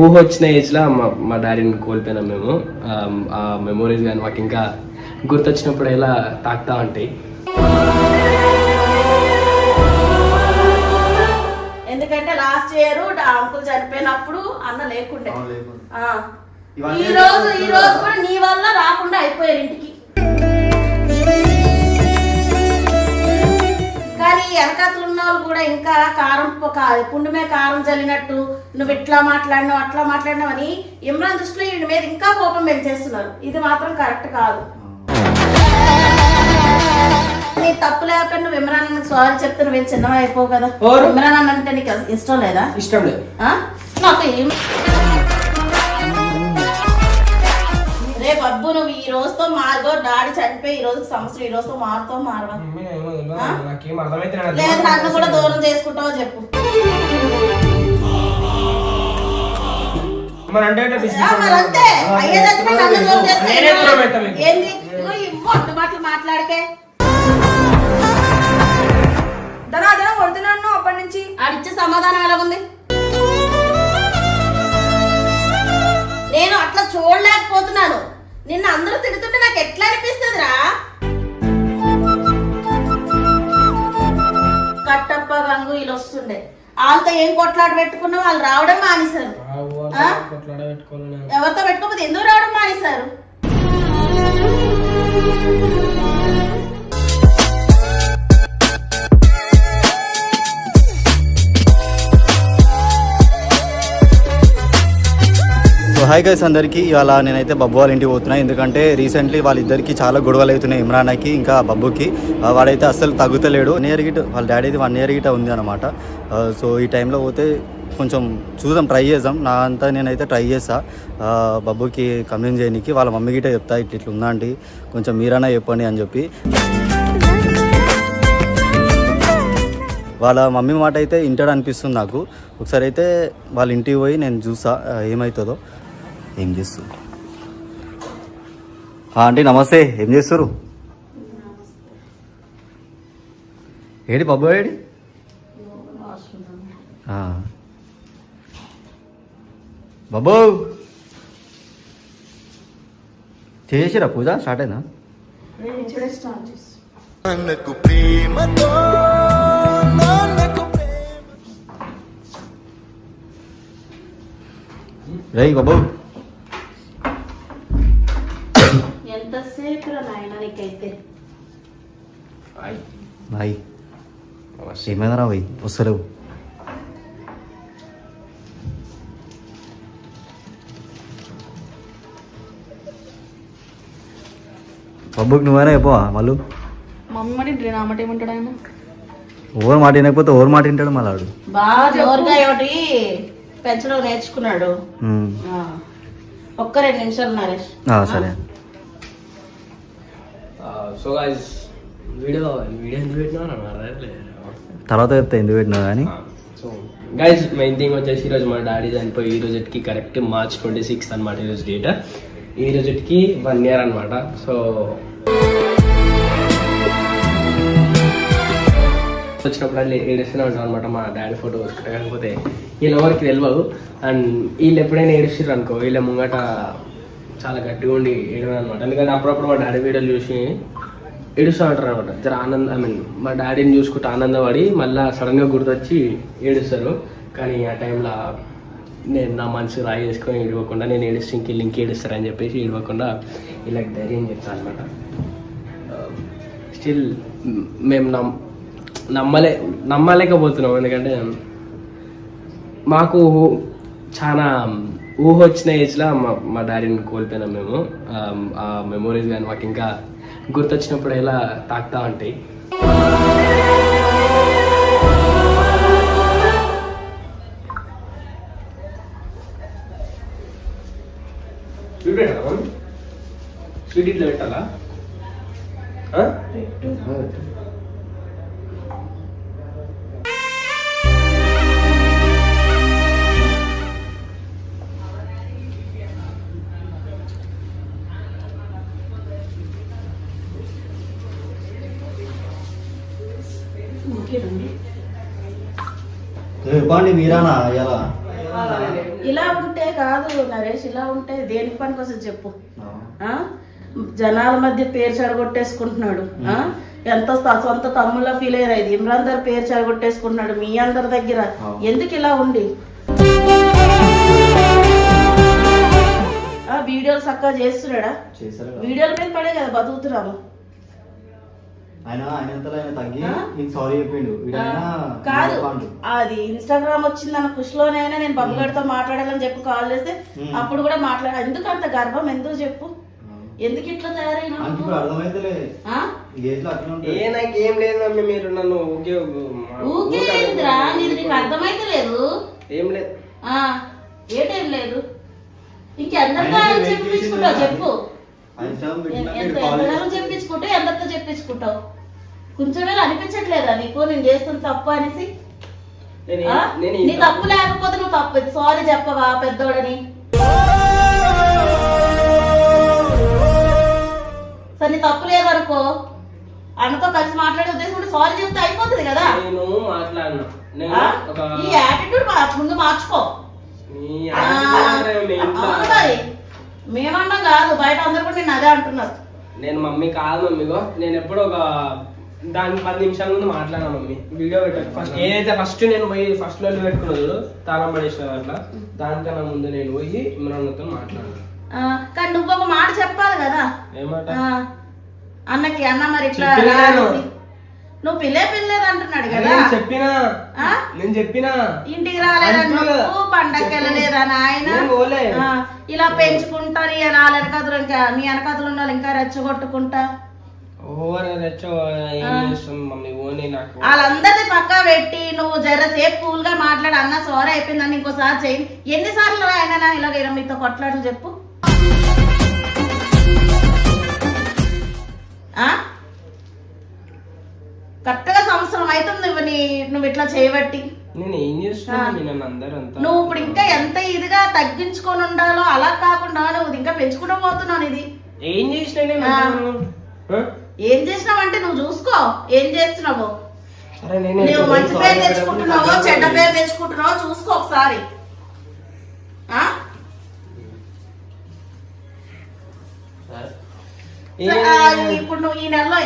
ఊహ వచ్చిన ఏజ్లో మా డాడీని కోల్పోయినాం మేము. ఆ మెమోరీస్ కానీ మాకు ఇంకా గుర్తొచ్చినప్పుడు ఎలా తాకుతా ఉంటాయి. ఎందుకంటే లాస్ట్ ఇయర్ అంకుల్ చనిపోయినప్పుడు అన్న లేకుండే. ఈ రోజు కూడా నీ వల్ల రాకుండా అయిపోయారు ఇంటికి. కానీ వెనకాతలు ఉన్న వాళ్ళు కూడా ఇంకా పుండుమే కారం చల్లినట్టు నువ్వు ఇట్లా మాట్లాడినావు అట్లా మాట్లాడినావు అని ఇమ్రాన్ దృష్టిలో వీడి మీద ఇంకా కోపం పెంచేస్తున్నారు. ఇది మాత్రం కరెక్ట్ కాదు. నీ తప్పు లేకపోతే నువ్వు ఇమ్రాన్ అన్న సారీ చెప్తే నువ్వేం చిన్నగా అయిపోవు కదా. ఇమ్రాన్ అన్న అంటే నీకు ఇష్టం లేదా? ఇష్టం లేదు నాకు. రేపు అబ్బు నువ్వు ఈ రోజుతో మారదో, డాడీ చనిపోయి ఈ రోజు సంవత్సరం, ఈ రోజుతో మారుతావు మారవా? లేదు నన్ను కూడా దూరం చేసుకుంటావో చెప్పు. మరంతే అయ్యేదైతే నన్ను దూరం చేస్తే ఏంది? ఇవ్వు అందుబాటులో మాట్లాడకే. కొడుతున్నాను అప్పటి నుంచి. ఆడిచ్చే సమాధానం ఎలాగుంది? నేను అట్లా చూడలేకపోతున్నాను. నిన్ను అందరూ తిడుతుంటే నాకు ఎట్లా అనిపిస్తుంది రా. కట్టప్ప గంగు వీళ్ళు వస్తుండే వాళ్ళతో ఏం కొట్లాట పెట్టుకున్నా వాళ్ళు రావడం మానేశారు. ఎవరితో పెట్టుకోకపోతే ఎందుకు రావడం మానేశారు? హాయ్ గైస్ అందరికీ. ఇవాళ నేనైతే బబ్బు వాళ్ళ ఇంటికి పోతున్నా. ఎందుకంటే రీసెంట్లీ వాళ్ళిద్దరికి చాలా గొడవలు అవుతున్నాయి, ఇమ్రాన్కి ఇంకా బబ్బుకి. వాడైతే అస్సలు తగ్గుతలేడు. 1 ఇయర్ గిట వాళ్ళ డాడీది 1 ఇయర్ గిట ఉంది అనమాట. సో ఈ టైంలో పోతే కొంచెం చూద్దాం, ట్రై చేద్దాం. నా అంతా నేనైతే ట్రై చేస్తా బబ్బుకి కన్విన్స్ చేయడానికి. వాళ్ళ మమ్మీ గిట చెప్తా ఇట్లా ఉందా అండి, కొంచెం మీరైనా చెప్పండి అని చెప్పి. వాళ్ళ మమ్మీ మాట అయితే ఇంటాడు అనిపిస్తుంది నాకు. ఒకసారి అయితే వాళ్ళ ఇంటికి పోయి నేను చూసా ఏమవుతుందో. ఏం చేస్తారు ఆంటీ? నమస్తే. ఏం చేస్తారు? ఏడి బాబు ఏడి? బాబు చేసిరా పూజ? స్టార్ట్ అయిందా? రై బాబు ఎంతసేపు నాయన నీకైతే. బాయ్ ఏమైనా రా బాయ్, వస్తలేవు. బాబుకి నువ్వైనా చెప్పవా మళ్ళీ? మమ్మీ మాట ఇంటాడు, నా మాట ఏమంటాడు ఆయన? ఓవర్ మాట వినకపోతే ఓవర్ మాట వింటాడు మళ్ళీ వాడు. బాగా జోరుగా ఒకటి పెంచడం నేర్చుకున్నాడు. ఒక్క 2 నిమిషాలు నరేష్. సరే. సో గైస్ వీడియో ఎందుకు పెట్టినా తర్వాత చెప్తా ఎందుకు పెట్టినా కానీ. సో గైస్ మెయిన్ థింగ్ వచ్చేసి ఈరోజు మా డాడీ చనిపోయి ఈ రోజుకి కరెక్ట్ March 26 అనమాట ఈరోజు డేట్. ఈ రోజుకి 1 ఇయర్ అనమాట. సో వచ్చినప్పుడు అట్లా ఏడుస్తూనే ఉంటాం అనమాట మా డాడీ ఫోటో వస్తుంటే. కాకపోతే వీళ్ళ ఎవరికి తెలియదు. అండ్ వీళ్ళు ఎప్పుడైనా ఏడుస్తారు అనుకో, వీళ్ళ ముంగట చాలా గట్టిగా ఉండి ఏడవని అనమాట. ఎందుకంటే అప్పుడప్పుడు మా డాడీ వీడియోలు చూసి ఏడుస్తూ ఉంటారు అనమాట. జర మా డాడీని చూసుకుంటూ ఆనందపడి మళ్ళీ సడన్గా గుర్తొచ్చి ఏడుస్తారు. కానీ ఆ టైంలో నేను నా మనసు రాయి చేసుకొని ఏడవకుండా, నేను ఏడిస్తే ఇంక ఏడుస్తారని చెప్పేసి ఏడవకుండా ఇలా ధైర్యం చెప్తాను అనమాట. స్టిల్ మేము నమ్మలేకపోతున్నాం. ఎందుకంటే మాకు చాలా ఊహ వచ్చిన ఏజ్లో మా డాడీని కోల్పోయినాం మేము. ఆ మెమోరీస్ కానీ మాకు ఇంకా గుర్తొచ్చినప్పుడు ఎలా తాకుతా ఉంటాయి. స్వీట్ ఇట్లా పెట్టాలా? చెప్పండి మీరానా ఎలా? ఇలా ఉంటే కాదు నరేష్, ఇలా ఉంటే దేనికి పనికి వస్తుంది చెప్పు? జనాల మధ్య పేరు చెడగొట్టేసుకుంటున్నాడు. ఎంత సొంత తమ్ముళ్ళ ఫీల్ అయ్యారు. ఇది ఇమ్రాన్ దగ్గర పేరు చెడగొట్టేసుకుంటున్నాడు మీ అందరి దగ్గర. ఎందుకు ఇలా ఉండి? వీడియోలు చక్కగా చేస్తున్నాడా? వీడియోల మీద పడే కదా బతుకుతున్నాము. కాదు అది ఇన్స్టాగ్రామ్ వచ్చిందన్న ఖుషిలోనైనా నేను బబ్బుగాడితో మాట్లాడాలని చెప్పి కాల్ చేస్తే అప్పుడు కూడా మాట్లాడా. ఎందుకు అంత గర్వం? ఎందుకు చెప్పు? ఎందుకు ఇట్లా తయారైనా? నాకేం లేదు మీరు నన్ను ఊకేంద్రా, నీది నీకు అర్థమైతే లేదు. ఏం లేదు. ఏటేం లేదు. ఇంకెందరితో చెప్పించుకుంటావు చెప్పు? ఎంతగానో చెప్పించుకుంటే ఎందరితో చెప్పించుకుంటావు? కొంచెం వేళ అనిపించట్లేదా నీకు నేను చేస్తున్న తప్పు అనేసి? నీ తప్పు లేకపోతే నువ్వు తప్పు సారీ చెప్పవా పెద్దోడని? సరే నీ తప్పు లేదనుకో, అన్నతో కలిసి మాట్లాడే ఉద్దేశం సారీ చెప్తే అయిపోతుంది కదా. ఈ యాటిట్యూడ్ ముందు మార్చుకో. మేమన్నా కాదు, బయట అందరు కూడా నేను అదే అంటున్నారు. నేను మమ్మీ కాదు మమ్మీగో, నేను ఎప్పుడు ఒక దానికి 10 నిమిషాల ముందు మాట్లాడినా మమ్మీ. వీడియో పెట్టాను ఫస్ట్, ఏదైతే ఫస్ట్ నేను పోయి ఫస్ట్ లో పెట్టుకున్నాడు తాళం పడేసిన అట్లా, దానికన్నా ముందు నేను పోయి ఇమ్రాన్తో మాట్లాడాను. కానీ నువ్వు ఒక మాట చెప్పాలి కదా. ఏమాట? అన్నకి అన్న మరి ఇట్లా నువ్వు పిల్లేదు అంటున్నాడు కదా. నేను చెప్పినా ఇంటికి రాలేదంటూ పండగకి వెళ్ళలేదా నాయన? ఇలా పెంచుకుంటారు ఈ వెనకతులు, ఇంకా నీ వెనకతులు ఉన్న వాళ్ళు ఇంకా రెచ్చగొట్టుకుంటా వాళ్ళందరినీ పక్కా పెట్టి నువ్వు జరసేపు కూల్ గా మాట్లాడి అన్న సారీ అయిపోయిందని ఇంకోసారి చెయ్యి. ఎన్నిసార్లు ఆయన ఇలాగ మీతో కొట్లాటలు చెప్పు? కరెక్ట్ గా సంవత్సరం అవుతుంది నువ్వు ఇట్లా చేయబట్టి. నువ్వు ఇప్పుడు ఇంకా ఎంత ఇదిగా తగ్గించుకొని ఉండాలో అలా కాకుండా నువ్వు ఇంకా పెంచుకుంటూ పోతున్నావు. ఇది ఏం చేసినా ఏం చేసినావంటే నువ్వు చూసుకో ఏం చేస్తున్నావో. నువ్వు మంచి పేరు తెచ్చుకుంటున్నావో చెడ్డ పేరు తెచ్చుకుంటున్నావో చూసుకో ఒకసారి. ఇప్పుడు నువ్వు ఈ నెలలో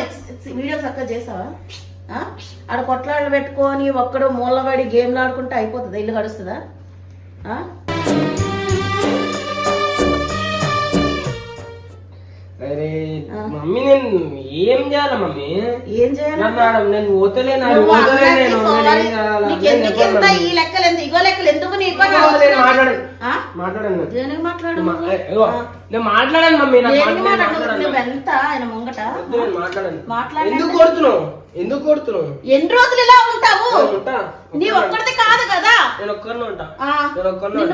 వీడియో చక్కగా చేసావా? ఆడ కొట్లాడలు పెట్టుకొని ఒక్కడు మూలబడి గేమ్లు ఆడుకుంటే అయిపోతుందా? ఇల్లు గడుస్తుందా? అరే మమ్మీ నేను ఏం చేయాలి మమ్మీ? ఏం చేయాలి? నేను పోతలేను. ఈ లెక్కలు ఎందుకు? ఇగో లెక్కలు ఎందుకు నీకు? మాట్లాడాను మమ్మీ. ఎంత ఆయన ముంగట మాట్లాడు. ఎందుకు కొడుతున్నావు? ఎన్ని రోజులు ఇలా ఉంటావు? నీ ఒక్కడిది కాదు కదా. నేను ఒక్కరిని ఉంటా.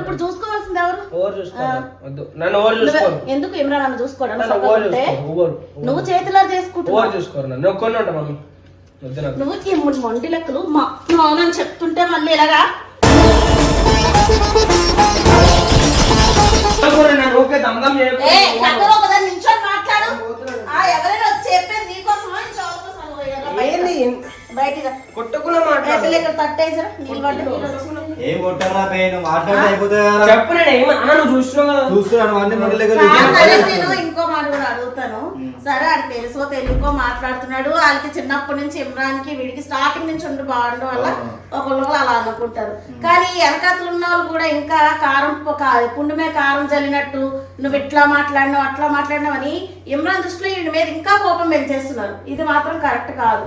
ఇప్పుడు చూసుకోవాల్సింది ఎవరు? ఎందుకు ఇమ్రాన్ నన్ను చూసుకోవడం? నువ్వు చేతిలో చేసుకుంటున్నావు. నువ్వు మొండి లెక్కలు మౌనని చెప్తుంటే మళ్ళీ ఇలాగా నించొని మాట్లాడు. ఎవరైనా వచ్చి చెప్పేది నీకోసం బయట కొట్టుకున్నా తట్టేసారా ఇంకో మాట కూడా అడుగుతాను. సరే అది తెలుసో తెలుగుకో మాట్లాడుతున్నాడు. వాళ్ళకి చిన్నప్పటి నుంచి ఇమ్రాన్ కి వీడికి స్టార్టింగ్ నుంచి ఉండి బాగుండడం వల్ల ఒకళ్ళు అలా అనుకుంటారు. కానీ వెనకతలు ఉన్న వాళ్ళు కూడా ఇంకా పుండు మీద కారం చల్లినట్టు నువ్వు ఇట్లా మాట్లాడినావు అట్లా మాట్లాడినావు అని ఇమ్రాన్ దృష్టిలో వీడి మీద ఇంకా కోపం పెంచేస్తున్నారు. ఇది మాత్రం కరెక్ట్ కాదు.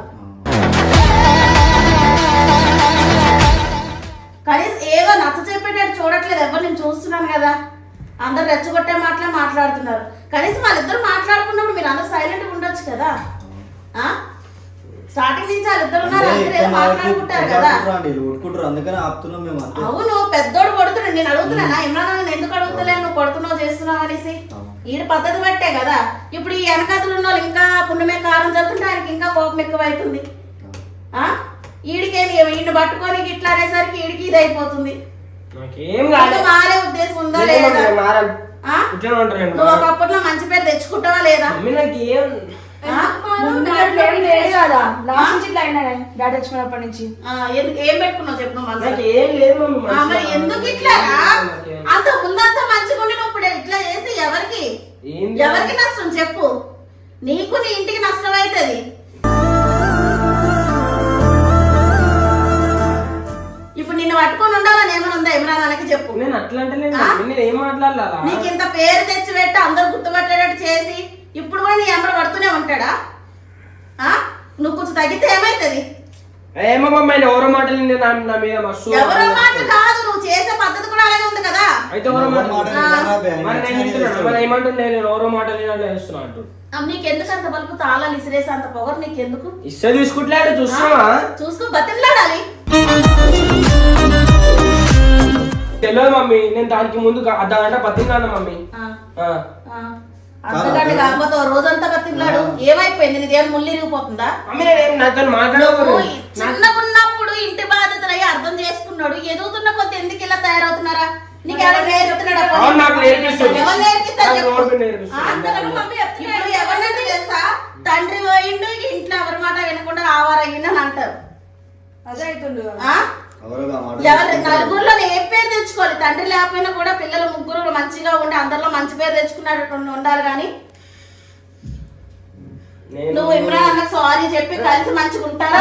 కనీసం ఏదో నచ్చ చెప్పేటట్టు చూడట్లేదు ఎవరు. నేను చూస్తున్నాను కదా, అందరు రెచ్చగొట్టే మాట్లాడుతున్నారు. కనీసం వాళ్ళిద్దరు మాట్లాడుకున్నప్పుడు మీరు అందరు సైలెంట్ గా ఉండొచ్చు కదా. స్టార్టింగ్ నుంచి వాళ్ళిద్దరు ఉన్నారు, అందరూ మాట్లాడుకుంటారు కదా. అవును, పెద్దోడు కొడుతున్నాడు. నేను అడుగుతున్నానా ఇమ్రాన్ ఎందుకు అడుగుతలే నువ్వు కొడుతున్నావు చేస్తున్నావు అనేసి? ఈయన పద్ధతి బట్టే కదా. ఇప్పుడు ఈ వెనకతులు ఉన్న వాళ్ళు ఇంకా పుణ్యమే కారం చదువుతుంటే ఆయనకి ఇంకా కోపం ఎక్కువైతుంది. ఈడికేది ఈయన పట్టుకొని ఇట్లా అనేసరికి ఈడికి ఇది అయిపోతుంది. మారే ఉద్దేశం ఉందా లేదా? నువ్వు ఒకప్పట్లో మంచి పేరు తెచ్చుకుంటావా లేదా? కదా లాస్ట్ నుంచి ఇట్లా అయినా డాడీ వచ్చినప్పటి నుంచి ఏం పెట్టుకున్నావు చెప్పు నువ్వు మనసులో? ఏం లేదు మమ్మీ మరి ఎందుకు ఇట్లా అంత ముందంతా మంచిగా ఉండి నువ్వు ఇప్పుడు ఇట్లా చేస్తే ఎవరికి నష్టం చెప్పు? నీకు నీ ఇంటికి నష్టం అవుతుంది. ఇప్పుడు నిన్ను పట్టుకొని ఉండాలని ఏమైనా ఉందా ఇమ్రాన్ చెప్పు? నేను అట్లా అంటే నేను ఏం మాట్లాడాలా? నీకు ఇంత పేరు తెచ్చి పెట్టి అందరు గుర్తుపట్టేటట్టు చేసి ఇప్పుడు కూడా నీ ఎమ్మడ పడుతూనే ఉంటాడా? నువ్వు కొంచెం తగ్గితే ఏమైతుంది? ఏమో మమ్మీ ఎవరో మాటలు నా మీద మస్తు. ఎవరో మాటలు కాదు, నువ్వు చేసే పద్ధతి కూడా అలాగే ఉంది కదా. అయితే ఎవరో ఏమంటుంది? నేను ఎవరో మాటలు అట్లా చేస్తున్నా అంటు. నీకెందుకు అంత బలుపు తాళాలు ఇసిరేసి అంత పొగరు నీకెందుకు? ఇస్తే చూసుకుంటలేడు, చూస్తున్నావా? చూసుకో బతిలాడాలి. తెలియదు మమ్మీ, నేను దానికి ముందు అర్ధగంట బతిన్నాను మమ్మీ. అంతకంటే కాకపోతే రోజంతా బతిలాడు. ఏమైపోయింది? నీ దేవుడు ముళ్ళు ఇరిగిపోతుందా? చిన్నగా ఉన్నప్పుడు ఇంటి బాధ్యతలు అయ్యి అర్థం చేసుకున్నాడు. ఎదుగుతున్న కొద్ది ఎందుకు ఇలా తయారవుతున్నారా? నీకు ఎవరు నేర్పుతున్నాడు? ఎవరినంటే తెలుసా? తండ్రి పోయిండు, ఇంట్లో ఎవరి మాట వినకుండా ఆవారయ్యిండు అని అంటారు. అదే అవుతుండు. నలుగురిలో ఏ పేరు తెచ్చుకోవాలి? తండ్రి లేకపోయినా కూడా పిల్లలు ముగ్గురు మంచిగా ఉండి అందరిలో మంచి పేరు తెచ్చుకున్నట్టు ఉండాలి. కానీ నువ్వు ఇమ్రాన్ అన్న సారీ చెప్పి కలిసి మంచిగా ఉంటారా?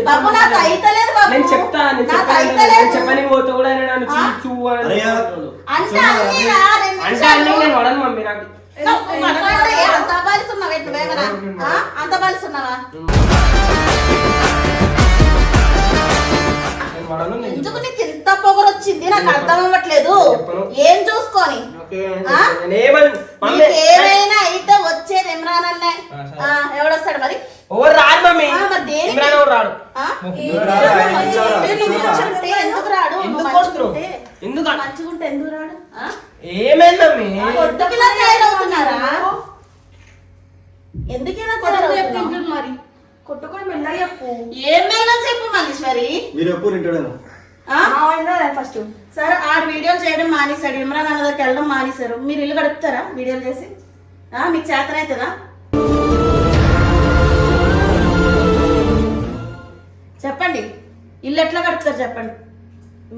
బాబు నాకు అయితలేదు బాబు, నాకు అయితలేదు అంత బాలిస్తున్నావా? ఎట్లా వేగనా అంత బాలిస్తున్నావా? ఎందుకు నీకు ఇంత పొగరు వచ్చింది? నాకు అర్థం అవ్వట్లేదు. ఏం చూసుకొని ఏమైనా అయితే వచ్చేది ఇమ్రాన్ అన్నే. ఎవడొస్తాడు మరి? ఎందుకు రాడు? మంచిగుంటే ఎందుకు రాడు? ఏమైందమ్మీ? ఎందుకు ఇలా తయారవుతున్నారా? ఎందుకు ఇలా తయారవుతున్నారు? మరి కొట్టుకొని మెల్లగా చెప్పు. ఏం మెల్లగా చెప్పు మల్లీశ్వరి. ఫస్ట్ సరే ఆడు వీడియోలు చేయడం మానేశాడు, ఇమ్రాన్ అన్న దగ్గరికి వెళ్ళడం మానేశారు. మీరు ఇల్లు గడుపుతారా వీడియోలు చేసి? మీకు చేతనవుతుందా? చెప్పండి, ఇల్లు ఎట్లా కడుపుతారు చెప్పండి.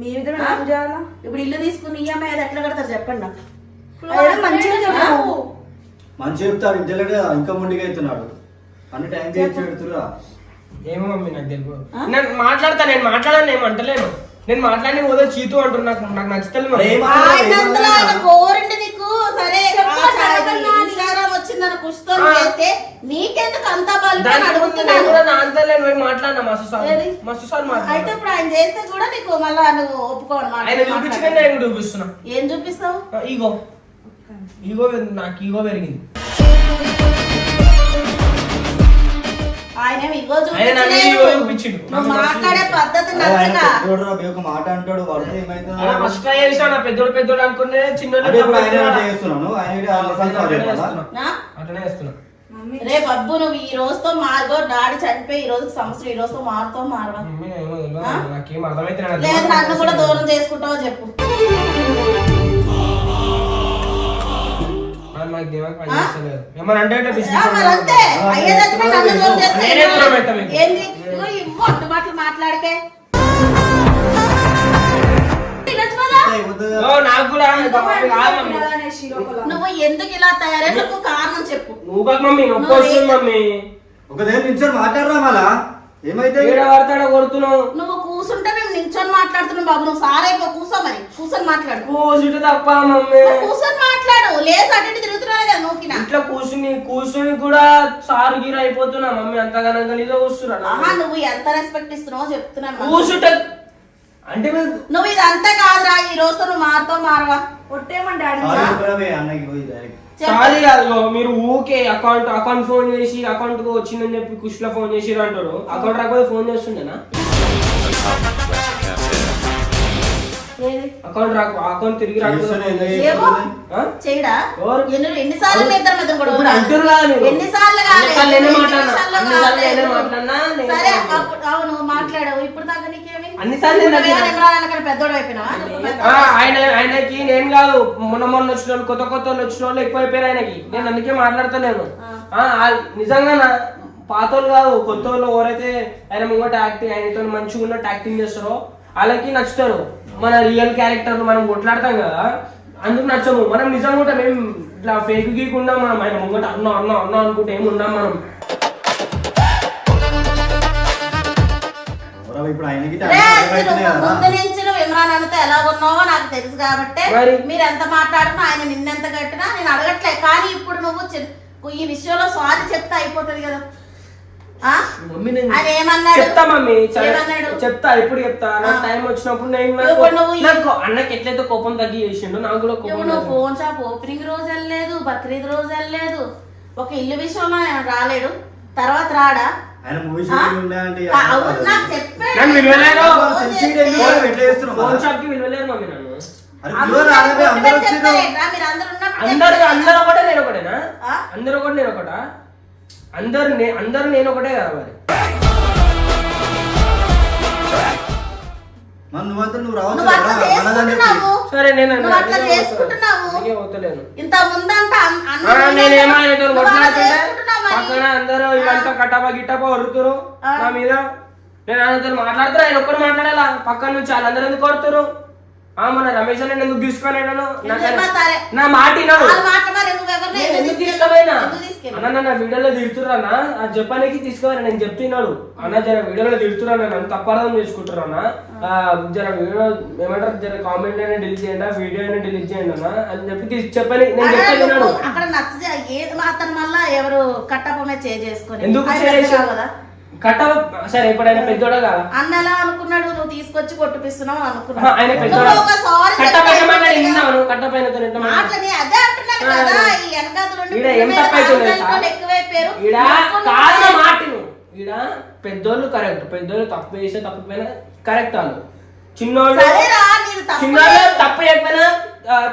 మీ విధంగా నాకు చేయాలా? ఇప్పుడు ఇల్లు తీసుకుని ఈఎంఐ అది ఎట్లా కడతారు చెప్పండి నాకు. మంచిగా చెప్పు. మంచిగా చెప్తారు. ఇంటెలిగా ఇంకా ముందుగా అవుతున్నాడు అన్ని టైం పెడుతురా. ఏమో మమ్మీ నాకు తెలియదు. నేను మాట్లాడతాను, నేను మాట్లాడాను, నేను అంటలేను. నేను మాట్లాడి పోతే చీతు అంటున్నా. నాకు నచ్చుతుంది. కోరండి నీకు సరే ఇన్స్టాగ్రామ్ వచ్చిందని కుషితో చేస్తే నీకెందుకు అంత అడుగుతున్నాను. మాట్లాడినా మస్తు సార్ అయితే ఇప్పుడు ఆయన చేస్తే కూడా నీకు మళ్ళా నువ్వు ఒప్పుకోవాలి. ఆయన చూపించిన నేను చూపిస్తున్నా. ఏం చూపిస్తావు? ఈగో ఈగో నాకు ఈగో పెరిగింది. ఆయన ఇగో చూపించిండు. నువ్వు మాట్లాడే పద్ధతి నచ్చగా మాట అంటాడు. పెద్దోడు పెద్దోడు అనుకునే చిన్నోడు రేపు అబ్బు నువ్వు ఈ రోజుతో మారో. డాడీ చనిపోయి ఈ రోజు సంవత్సరం, ఈ రోజుతో మారుతో మారవా? లేదు నన్ను కూడా దూరం చేసుకుంటావో చెప్పు. మాట్లాడకే నువ్వు ఎందుకు ఇలా తయారై నువ్వు కారణం చెప్పు. మాట్లాడరా మళ్ళా ఏమైతే కొడుతున్నావు? నువ్వు కూర్చుంటే మేము నించొని మాట్లాడుతున్నావు బాబు. నువ్వు సార్ అయిపో, కూర్చో మరి. కూర్చొని మాట్లాడు. కూర్చుంటే తప్ప మమ్మీ. కూర్చొని మాట్లాడు. లేదు అటు తిరుగుతున్నావు కదా నువ్వు. ఇట్లా కూర్చుని కూడా సారు గీర అయిపోతున్నా మమ్మీ. అంతగానో ఇదో కూర్చున్నా. నువ్వు ఎంత రెస్పెక్ట్ ఇస్తున్నావో చెప్తున్నాను. కూర్చుంటే అంటే నువ్వు ఇది అంతా కాదురా. ఈ రోజుతో నువ్వు మారుతో మారవా? కొట్టేమని చాలు కాదు. మీరు ఊకే అకౌంట్ ఫోన్ చేసి అకౌంట్ వచ్చిందని చెప్పి కుష్లో ఫోన్ చేసి అంటారు. అకౌంట్ రాకపోతే ఫోన్ చేస్తుండేనా? ఏది అకౌంట్ తిరిగి ఏమో చేయడా ఎన్నిసార్లు మీ ఇద్దరి మీద కూడా ఎన్నిసార్లు సరే అవును మాట్లాడావు ఇప్పుడు దాకా నీకేమి పెద్దోడు అయిపోయినావా ఆయనకి నేను కాదు మొన్న వచ్చిన వాళ్ళు కొత్త వాళ్ళు వచ్చిన వాళ్ళు ఎక్కువ అయిపోయారు ఆయనకి నేను అందుకే మాట్లాడతలేను నిజంగా పాత వాళ్ళు కాదు కొత్త వాళ్ళు ఎవరైతే ఆయన ముంగట ఆయనతో మంచిగా ఉన్నట్టు యాక్టింగ్ చేస్తారో వాళ్ళకి నచ్చుతారు మన రియల్ క్యారెక్టర్ మనం కొట్లాడతాం కదా అందుకు నచ్చము మనం నిజంగా ఉంటాం ఏం ఇట్లా ఫేక్ గీకుండా మనం ఆయన ముంగట అన్నా అనుకుంటే ఏమి ఉన్నాం మనం ముందు నుంచి నువ్వు ఇమ్రాన్ అన్నతో ఎలా ఉన్నావో నాకు తెలుసు కాబట్టి మీరు ఎంత మాట్లాడినా ఆయన నిన్నెంత కట్టినా నేను అడగట్లే కానీ ఇప్పుడు నువ్వు ఈ విషయంలో సారీ చెప్తే అయిపోతుంది కదా చెప్తా మమ్మీ చెప్తా ఇప్పుడు చెప్తా నాకు టైం వచ్చినప్పుడు నాకు అన్నకి ఎట్లయితే కోపం తగ్గి చేసిండు నాకు కూడా కోపం నువ్వు ఫోన్ షాప్ ఓపెనింగ్ రోజు వెళ్ళలేదు బక్రీద్ రోజు వెళ్ళలేదు ఒక ఇల్లు విషయంలో రాలేడు తర్వాత రాడా అందరూ ఒకటే నేను ఒకటేనా అందరూ ఒకటి నేను ఒకటా అందరు నేను ఒకటే కదా మరి సరే నేను పక్కన అందరూ ఇవంతా కట్టపా గిట్టపా వరుతురు నా మీద నేను ఆయనతో మాట్లాడుతున్నా ఆయన ఒక్కరు మాట్లాడాలా పక్కన నుంచి వాళ్ళందరూ ఎందుకు కొడుతురు మన రమేష్ అని ఎందుకు తీసుకున్నాను నా మాట ఎందుకు తీసుకుపోయినా అన్న నా వీడియోలో తిడుతున్నా అది చెప్పడానికి తీసుకోవాలి నేను చెప్తున్నాడు అన్న జర వీడియోలో తిడుతున్నా నన్ను తప్పర్థం చేసుకుంటున్నా జర వీడియో ఏమంటారు జర కామెంట్ అయినా డిలీట్ చేయండి వీడియో అయినా డిలీట్ చేయండి అన్న అని చెప్పి చెప్పని నేను చెప్తున్నాడు అక్కడ నచ్చ మాత్రం వల్ల ఎవరు కట్టపమే చేసుకొని ఎందుకు చేసావు కదా కట్ట సరే ఎప్పుడైనా పెద్దోడా కదా అన్నలా అనుకున్నాడు నువ్వు తీసుకొచ్చి కొట్టిపిస్తున్నావు అనుకున్నావు ఆయన పెద్దోడా కట్టపైన పెద్దోళ్ళు కరెక్ట్ పెద్దోళ్ళు తప్పు చేస్తే తప్పిపోయినా కరెక్ట్ వాళ్ళు చిన్నోళ్ళు తప్పు చేయకపోయినా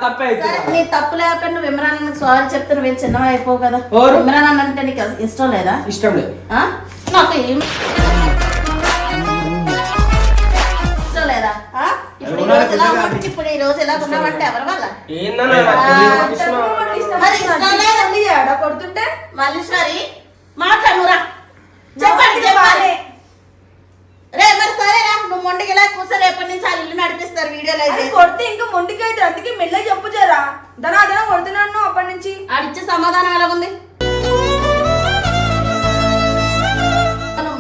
తప్పే నీ తప్పు లేకపోయినా నువ్వు ఇమ్రాన్ అన్నకి సారీ చెప్తే నువ్వేం చిన్నగా అయిపోవు కదా ఇమ్రాన్ అన్న అంటే నీకు ఇష్టం లేదా ఇష్టం లేదు నాకు ఏం ఇష్టం లేదా ఇప్పుడు ఈ రోజు ఎలా ఉన్నామంటే ఎవరి వల్ల కొడుతుంటే మల్లీశ్వరి మాట్లాడురా చెప్పండి చెప్పాలి రే మరి సరేరా నువ్వు మొండికి ఇలా కూర్చో రేపటి నుంచి వాళ్ళు ఇల్లు నడిపిస్తారు వీడియోలో కొడితే ఇంకా మొండికి అయితే అందుకే మెల్లగా చెప్పు జరా దనా కొడుతున్నాను అప్పటి నుంచి ఆడిచ్చే సమాధానం ఎలా ఉంది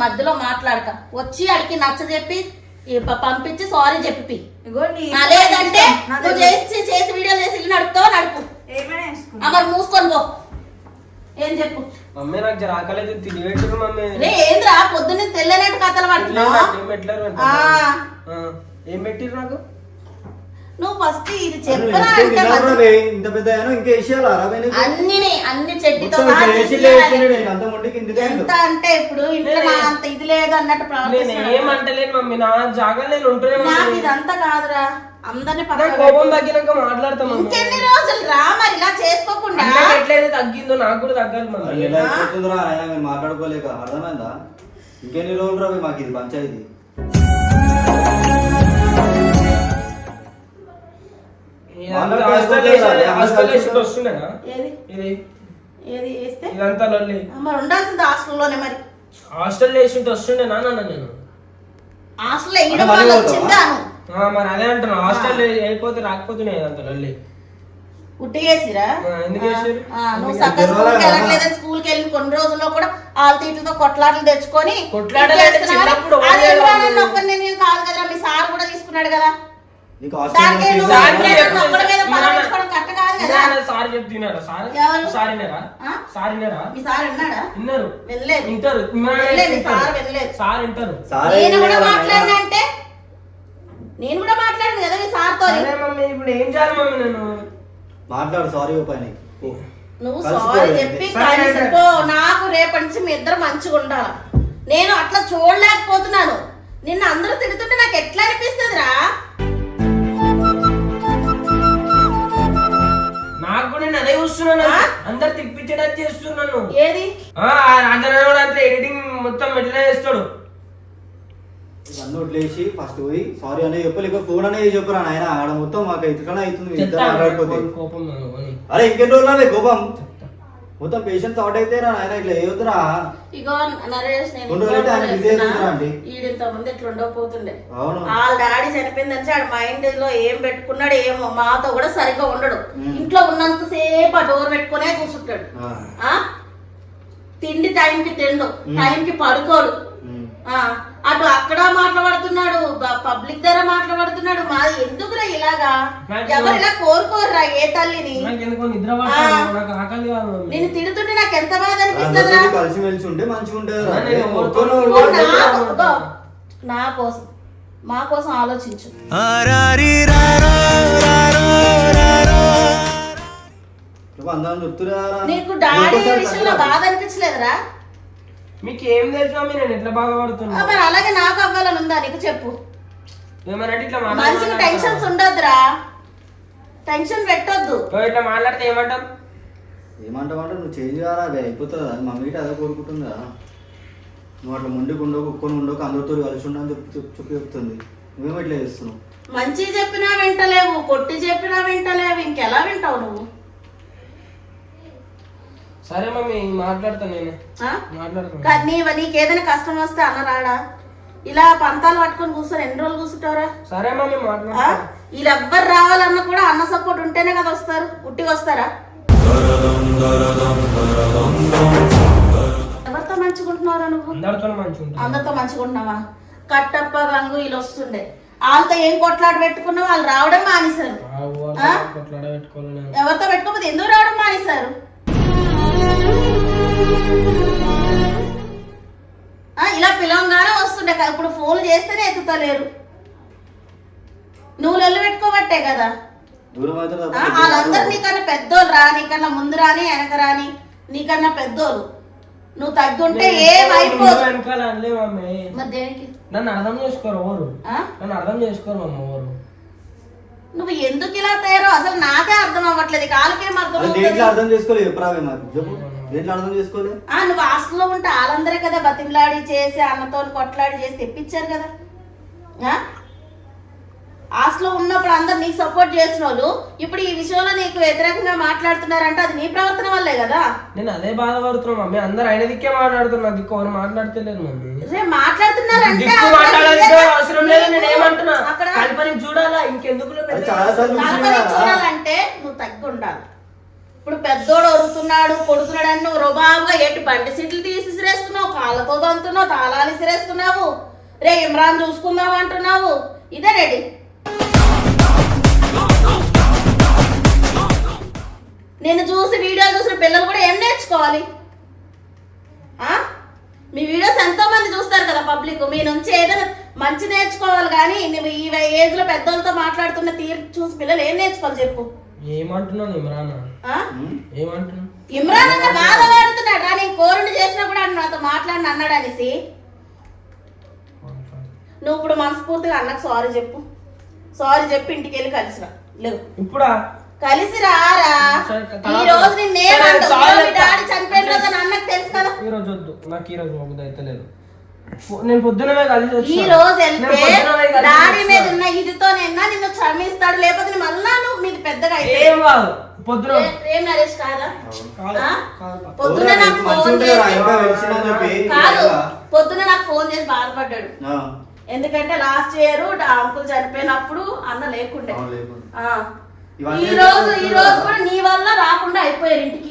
మధ్యలో మాట్లాడక వచ్చి అడిగి నచ్చ చెప్పి పంపించి సారీ చెప్పి లేదంటే నువ్వు చేసి వీడియో చేసి ఇల్లు నడుపుతావు నడుపు మరి మూసుకొని పో ఏం చెప్పు మమ్మీ నాకు జర ఆకలేదు తిని పెట్టు మమ్మీ ఏంద్రా పొద్దున్న తెల్లనట్టు కథలు పడుతున్నావు ఏం పెట్టిరు నాకు నువ్వు ఫస్ట్ ఇది చెప్పరా అన్ని చెడ్డితో ఎంత అంటే ఇప్పుడు ఇంట్లో అంత ఇది లేదు అన్నట్టు ఏమంటలేదు మమ్మీ నా జాగా నేను ఉంటున్నా నాకు ఇదంతా కాదురా అందరిని కోపం తగ్గినాక మాట్లాడతాం ఇంకెన్ని రోజులు రా మరి ఇలా చేసుకోకుండా ఎట్లయితే తగ్గిందో నాకు కూడా తగ్గాలి మమ్మీ మాట్లాడుకోలేక అర్థమైందా ఇంకెన్ని రోజులు రావి మాకు ఇది పంచాయతీ హాస్టల్ వేసి వస్తుండే నాన్న నేను మరి అదే అంటున్నా హాస్టల్ అయిపోతే రాకపోతున్నాయి అంత లొల్లి ఉట్టిగేసిరా నువ్వు సక్క స్కూల్కి వెళ్ళట్లేదని స్కూల్కి వెళ్ళిన కొన్ని రోజుల్లో కూడా వాళ్ళ తీట్లతో కొట్లాటలు తెచ్చుకొని నేను కాదు కదరా మీ సార్ కూడా తీసుకున్నాడు కదా మాట్లాడినంటే నేను కూడా మాట్లాడాను కదా మీ సార్ తో ఇప్పుడు ఏం చేయాలి మమ్మీ నేను మాట్లాడు సారీ నువ్వు సారీ చెప్పి నాకు రేపటి నుంచి మీ ఇద్దరు మంచిగా ఉండాలి నేను అట్లా చూడలేకపోతున్నాను నిన్ను అందరూ తిరుగుతుంటే నాకు ఎట్లా అనిపిస్తుంది రా చూస్తున్నాను, అందరు తిప్పించడానికి చేస్తున్నాను. ఏది అంటే ఎడిటింగ్ మొత్తం ఎట్లా చేస్తాడు. ఇవన్నీ వదిలేసి ఫస్ట్ పోయి సారీ అనే చెప్పలేక ఫోన్ అనేది చెప్పరా నాయన. ఆడ మొత్తం మాకు ఇట్లా అవుతుంది మాట్లాడిపోతే. కోపం అరే ఇంకెన్ని రోజులు కోపం మొత్తం పేషెంట్స్ అవుట్ అయితే ఆయన ఇట్లా ఏవుతురా. ఇగో నరేష్, నేను ఈడింత ముందు ఇట్లా ఉండకపోతుండే. వాళ్ళ డాడీ చనిపోయిందని ఆడ మైండ్ లో ఏం పెట్టుకున్నాడు ఏమో, మాతో కూడా సరిగ్గా ఉండడు. ఇంట్లో ఉన్నంత సేపు ఆ డోర్ పెట్టుకునే కూర్చుంటాడు. తిండి టైంకి తిండు, టైంకి పడుకోడు. అటు అక్కడ మాట్లాడుతున్నాడు, పబ్లిక్ దగ్గర మాట్లాడుతున్నాడు. మాది ఎందుకురా ఇలాగా? ఎవరు ఇలా కోరుకోర్రా ఏ తల్లిని? నేను తిడుతుంటే నాకు ఎంత బాధ అనిపిస్తుంది. నా కోసం, మా కోసం ఆలోచించు. నీకు డాడీ విషయంలో బాధ అనిపించలేదురా? మీకు ఏం తెలుసా నేను ఎట్లా బాధపడుతున్నా? మరి అలాగే నాకు అవ్వాలని ఉందా నీకు? చెప్పు. మనిషికి టెన్షన్స్ ఉండొద్దురా, టెన్షన్ పెట్టొద్దు. ఇట్లా మాట్లాడితే ఏమంటాం? ఏమంటామంటే నువ్వు చేంజ్ కారా, అది అయిపోతుంది. అది మమ్మీకి అదే కోరుకుంటుందా? నువ్వు అట్లా ముందుకు ఉండవు, కుక్కని ఉండవు, అందరితో కలిసి ఉండని చెప్పి చెప్తుంది. నువ్వేమో ఇట్లా చేస్తున్నావు. మంచి చెప్పినా వింటలేవు, కొట్టి చెప్పినా వింటలేవు, ఇంకెలా వింటావు నువ్వు? సరే మమ్మీ మాట్లాడతాను నేను. నీకేదైనా కష్టం వస్తే అన్నరాడా? ఇలా పంతాలు పట్టుకొని కూర్చొని ఎన్ని రోజులు కూర్చుంటారా? సరే మమ్మీ మాట్లాడతా. వీళ్ళు ఎవ్వరు రావాలన్నా కూడా అన్న సపోర్ట్ ఉంటేనే కదా వస్తారు, ఉట్టిగా వస్తారా? ఎవరితో మంచుకుంటున్నారా నువ్వు? అందరితో మంచుకుంటున్నావా? కట్టప్ప గంగు వీళ్ళు వస్తుండే, వాళ్ళతో ఏం కొట్లాట పెట్టుకున్నావు? వాళ్ళు రావడం మానేశారు. ఎవరితో పెట్టుకోకపోతే ఎందుకు రావడం మానేశారు? ఇలా పిలవంగానే వస్తుండే, ఇప్పుడు ఫోన్ చేస్తేనే ఎత్తుతలేరు. నువ్వు లొల్లు పెట్టుకోబట్టే కదా. వాళ్ళందరూ నీకన్నా పెద్దోళ్ళు రా, నీకన్నా ముందు రాని వెనక రాని, నీకన్నా పెద్దోళ్ళు. నువ్వు తగ్గుంటే ఏమైపోదు. మరి దేనికి నన్ను అర్థం చేసుకోరు ఎవరు? నన్ను అర్థం చేసుకోరు మమ్మ ఎవరు? నువ్వు ఎందుకు ఇలా తయారో అసలు నాకే అర్థం అవ్వట్లేదు. కాళ్ళకేం అర్థం నువ్వు హాస్టల్లో ఉంటే వాళ్ళందరే కదా బతిమలాడి చేసి అన్నతో కొట్లాడి చేసి తెప్పించారు కదా. హాస్టల్లో ఉన్నప్పుడు అందరు నీకు సపోర్ట్ చేసిన వాళ్ళు ఇప్పుడు ఈ విషయంలో నీకు వ్యతిరేకంగా మాట్లాడుతున్నారంటే అది నీ ప్రవర్తన వల్లే కదా. నేను అదే బాధపడుతున్నా మమ్మీ. అందరు ఆయన దిక్కే మాట్లాడుతున్నా, దిక్కు ఎవరు మాట్లాడతలేదు మమ్మీ. మాట్లాడుతున్నారంటే అవసరం లేదు. నేను ఏమంటున్నా, కల్పని చూడాలా ఇంకెందుకు? చూడాలంటే నువ్వు తగ్గి ఉండాలి. ఇప్పుడు పెద్దోడు ఒరుతున్నాడు కొడుతున్నాడు అని నువ్వు రుబాబుగా ఎటు బండి సీట్లు తీసి విసిరేస్తున్నావు, కాళ్ళతో దంతున్నావు, తాళాలు విసిరేస్తున్నావు, రే ఇమ్రాన్ చూసుకుందాం అంటున్నావు. ఇదే రెడీ. నేను చూసి వీడియోలు చూసిన పిల్లలు కూడా ఏం నేర్చుకోవాలి? మీ వీడియోస్ ఎంతో మంది చూస్తారు కదా పబ్లిక్, మీ నుంచి ఏదైనా మంచి నేర్చుకోవాలి. కానీ నువ్వు ఈ ఏజ్ లో పెద్దోళ్ళతో మాట్లాడుతున్న తీరు చూసి పిల్లలు ఏం నేర్చుకోవాలి చెప్పు? ఏమంటున్నాను ఇమ్రాన్? ఏమంటున్నా? ఇమ్రాన్ అన్న బాధపడుతున్నాడు రా, నేను కోరుని చేసినా కూడా నాతో మాట్లాడిన అన్నాడు అనేసి. నువ్వు ఇప్పుడు మనస్ఫూర్తిగా అన్నకు సారీ చెప్పు. సారీ చెప్పి ఇంటికి వెళ్ళి కలిసిరా. లేవు ఇప్పుడా కలిసి రారా. ఈ రోజు డాడీ చనిపోయిన రోజు అన్నకు తెలుసు కదా. ఈ రోజు వద్దు నాకు, ఈ రోజు అయితే లేదు. నేను పొద్దునమే కలిసి ఈ రోజు వెళ్తే డాడీ మీద ఉన్న ఇదితోనైనా నిన్ను క్షమిస్తాడు, లేకపోతే మళ్ళా నువ్వు మీది పెద్దగా ఏం కాదు. పొద్దున ప్రేమ నరేష్ కాదా? పొద్దున నాకు ఫోన్ చేసి కాదు, పొద్దున నాకు ఫోన్ చేసి బాధపడ్డాడు. ఎందుకంటే లాస్ట్ ఇయర్ అంకుల్ చనిపోయినప్పుడు అన్న లేకుండే. ఈ రోజు కూడా నీ వల్ల రాకుండా అయిపోయారు ఇంటికి.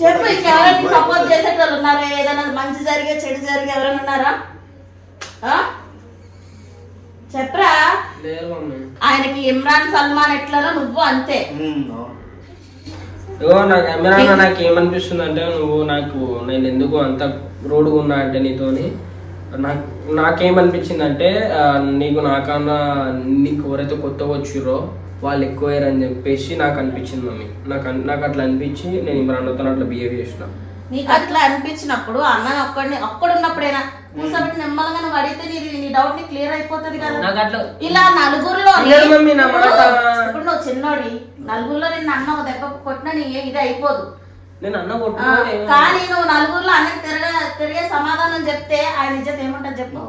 చెప్పు, ఇంకెవరైనా సపోర్ట్ చేసేటోళ్ళు ఉన్నారా? ఏదైనా మంచి జరిగే చెడు జరిగే ఎవరైనా ఉన్నారా? చెప్పరా. ఆయనకి ఇమ్రాన్ సల్మాన్ ఎట్లా నువ్వు అంతే. నాకు ఇమ్రాన్ నాకు ఏమనిపిస్తుంది అంటే, నువ్వు నేను ఎందుకు అంత రోడ్డుగా ఉన్నా అంటే నీతోని నాకేమనిపించింది అంటే, నాకన్నా నీకు ఎవరైతే కొత్తగా వచ్చిర్రో వాళ్ళు ఎక్కువయ్యారని చెప్పేసి నాకు అనిపించింది మమ్మీ. నాకు అట్లా అనిపించి నేను ఇమ్రాన్తో అట్లా బిహేవ్ చేసిన. నీకు అట్లా అనిపించినప్పుడు అన్న ఒక్కడున్నప్పుడైనా కూర్చోబెట్టి నెమ్మలంగా నువ్వు అడిగితే నీ డౌట్ ని క్లియర్ అయిపోతుంది కదా. నాకు అట్లా ఇలా నలుగురిలో లేదు మమ్మీ, నా మాట. ఇప్పుడు నువ్వు చిన్నోడి నలుగురిలో నిన్ను అన్న ఒక దెబ్బ కొట్టినా నీ ఇది అయిపోదు. నేను అన్న కొట్టుకోవాలి. కానీ నువ్వు నలుగురిలో అన్నకి తిరిగే సమాధానం చెప్తే ఆయన ఇజ్జత్ ఏమంటారు చెప్పు.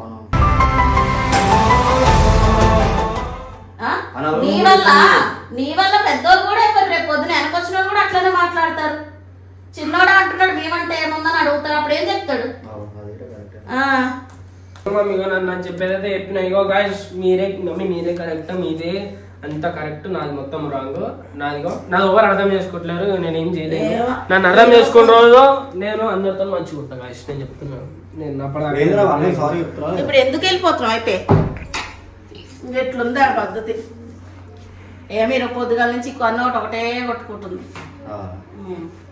నీ వల్ల పెద్దోళ్ళు కూడా అయిపోయి రేపు పొద్దున వెనకొచ్చిన వాళ్ళు కూడా అట్లనే మాట్లాడతారు. చిన్నోడా అంటున్నాడు మేమంటే ఏముందని అడుగుతాడు, అప్పుడు ఏం చెప్తాడు? మమ్మీ నన్ను చెప్పేదైతే చెప్పిన ఇగో గాయస్ మీరే మమ్మీ మీరే కరెక్ట్, మీదే అంత కరెక్ట్, నాది మొత్తం రాంగ్. నాది ఎవరు అర్థం చేసుకోవట్లేరు, నేనేం చేయలేదు. నన్ను అర్థం చేసుకున్న రోజు నేను అందరితో మంచిగా ఉంటాను గాయస్, నేను చెప్తున్నాను. ఇప్పుడు ఎందుకు వెళ్ళిపోతున్నావు అయితే? ఎట్లుంది ఆ పద్ధతి? మీరు పొద్దుగాల నుంచి కొన్న ఒకటే కొట్టుకుంటుంది.